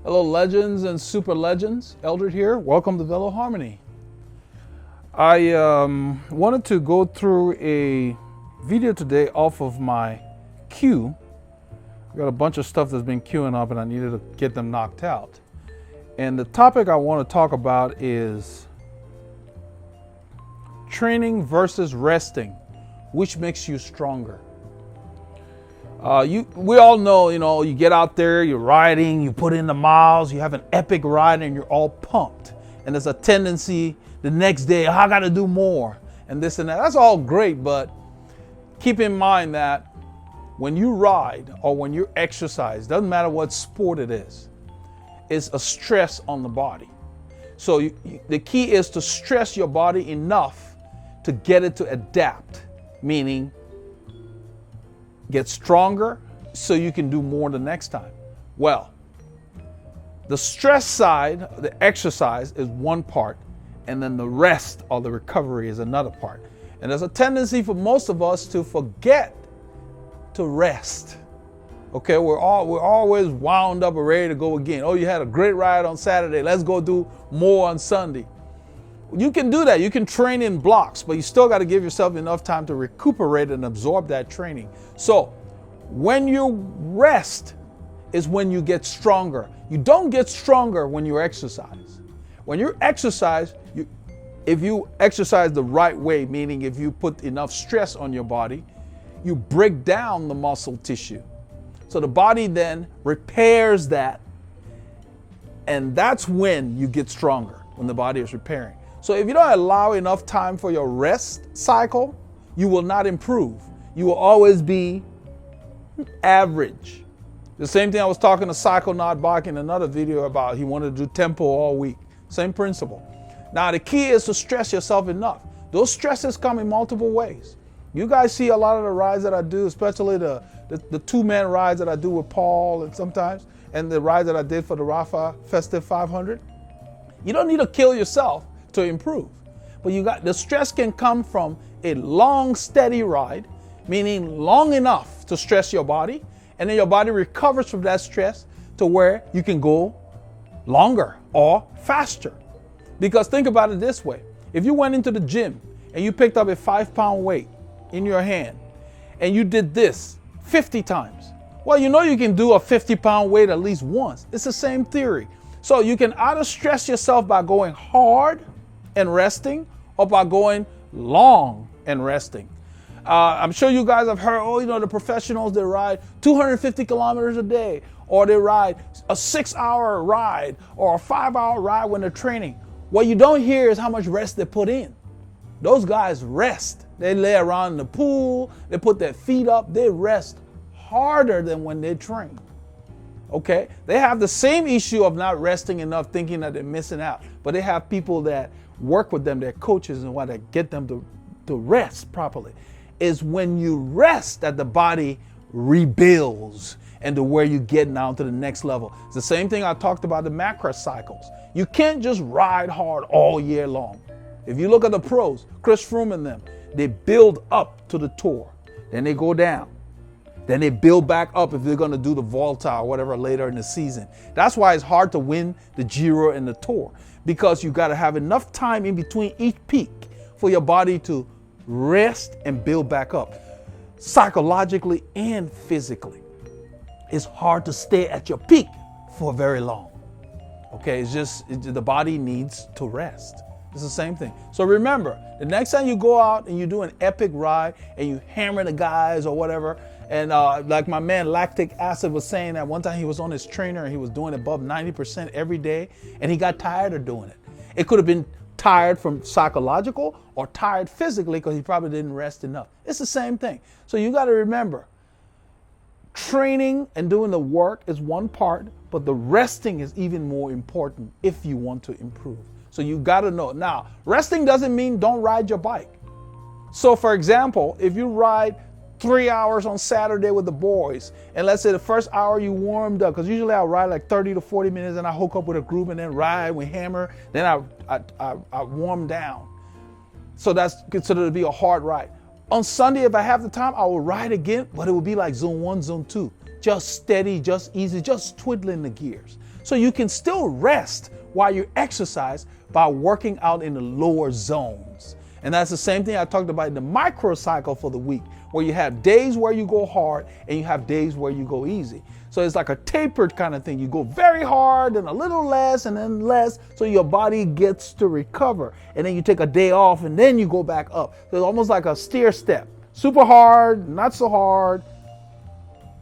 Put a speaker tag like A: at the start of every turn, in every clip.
A: Hello, legends and super legends. Eldred here. Welcome to Veloharmony. I wanted to go through a video today off of my queue. I've got a bunch of stuff that's been queuing up and I needed to get them knocked out. And the topic I want to talk about is training versus resting. Which makes you stronger? We all know, you get out there, you're riding, you put in the miles, you have an epic ride and you're all pumped. And there's a tendency the next day, I got to do more and this and that. That's all great, but keep in mind that when you ride or when you exercise, doesn't matter what sport it is, it's a stress on the body. So the key is to stress your body enough to get it to adapt, meaning get stronger so you can do more the next time. Well, the stress side, the exercise is one part, and then the rest or the recovery is another part. And there's a tendency for most of us to forget to rest. Okay, we're always wound up and ready to go again. Oh, you had a great ride on Saturday. Let's go do more on Sunday. You can do that. You can train in blocks, but you still got to give yourself enough time to recuperate and absorb that training. So when you rest is when you get stronger. You don't get stronger when you exercise. When you exercise, if you exercise the right way, meaning if you put enough stress on your body, you break down the muscle tissue. So the body then repairs that, and that's when you get stronger, when the body is repairing. So if you don't allow enough time for your rest cycle, you will not improve. You will always be average. The same thing I was talking to Psychonaut Bach in another video about. He wanted to do tempo all week. Same principle. Now the key is to stress yourself enough. Those stresses come in multiple ways. You guys see a lot of the rides that I do, especially the two-man rides that I do with Paul and sometimes, and the ride that I did for the Rafa Festive 500. You don't need to kill yourself to improve. But the stress can come from a long, steady ride, meaning long enough to stress your body, and then your body recovers from that stress to where you can go longer or faster. Because think about it this way. If you went into the gym and you picked up a 5-pound weight in your hand and you did this 50 times, well, you can do a 50-pound weight at least once. It's the same theory. So you can either stress yourself by going hard and resting, or by going long and resting. I'm sure you guys have heard, the professionals that ride 250 kilometers a day, or they ride a 6-hour ride or a 5-hour ride when they're training. What you don't hear is how much rest they put in. Those guys rest. They lay around in the pool, they put their feet up, they rest harder than when they train. Okay? They have the same issue of not resting enough, thinking that they're missing out. But they have people that work with them, their coaches, and what that get them to rest properly. Is when you rest that the body rebuilds and to where you get now to the next level. It's the same thing I talked about the macro cycles. You can't just ride hard all year long. If you look at the pros, Chris Froome and them, they build up to the tour, then they go down. Then they build back up if they're going to do the Volta or whatever later in the season. That's why it's hard to win the Giro and the Tour, because you got to have enough time in between each peak for your body to rest and build back up, psychologically and physically. It's hard to stay at your peak for very long. Okay, the body needs to rest. It's the same thing. So remember, the next time you go out and you do an epic ride and you hammer the guys or whatever, and like my man Lactic Acid was saying that one time he was on his trainer and he was doing above 90% every day and he got tired of doing it. It could have been tired from psychological or tired physically because he probably didn't rest enough. It's the same thing. So you got to remember, training and doing the work is one part, but the resting is even more important if you want to improve. So you got to know. Now, resting doesn't mean don't ride your bike. So for example, if you ride 3 hours on Saturday with the boys, and let's say the first hour you warmed up, because usually I'll ride like 30 to 40 minutes and I hook up with a group and then ride, we hammer, then I warm down. So that's considered to be a hard ride. On Sunday, if I have the time, I will ride again, but it will be like zone 1, zone 2. Just steady, just easy, just twiddling the gears. So you can still rest while you exercise by working out in the lower zones. And that's the same thing I talked about in the microcycle for the week, where you have days where you go hard and you have days where you go easy. So it's like a tapered kind of thing. You go very hard and a little less and then less, so your body gets to recover. And then you take a day off and then you go back up. So it's almost like a stair step. Super hard, not so hard.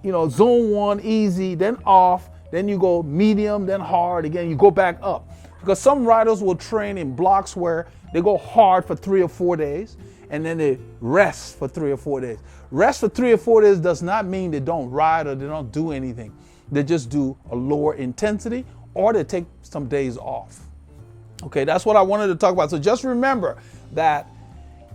A: Zone 1, easy, then off. Then you go medium, then hard. Again, you go back up. Because some riders will train in blocks where they go hard for 3 or 4 days and then they rest for 3 or 4 days. Rest for 3 or 4 days does not mean they don't ride or they don't do anything. They just do a lower intensity or they take some days off. Okay, that's what I wanted to talk about. So just remember that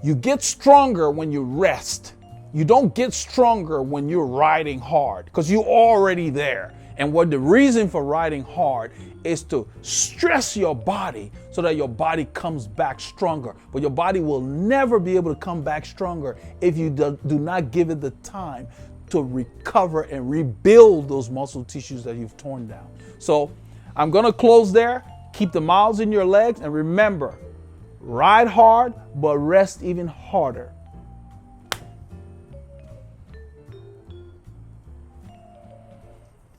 A: you get stronger when you rest. You don't get stronger when you're riding hard because you're already there. And what the reason for riding hard is to stress your body so that your body comes back stronger. But your body will never be able to come back stronger if you do not give it the time to recover and rebuild those muscle tissues that you've torn down. So I'm going to close there. Keep the miles in your legs. And remember, ride hard, but rest even harder.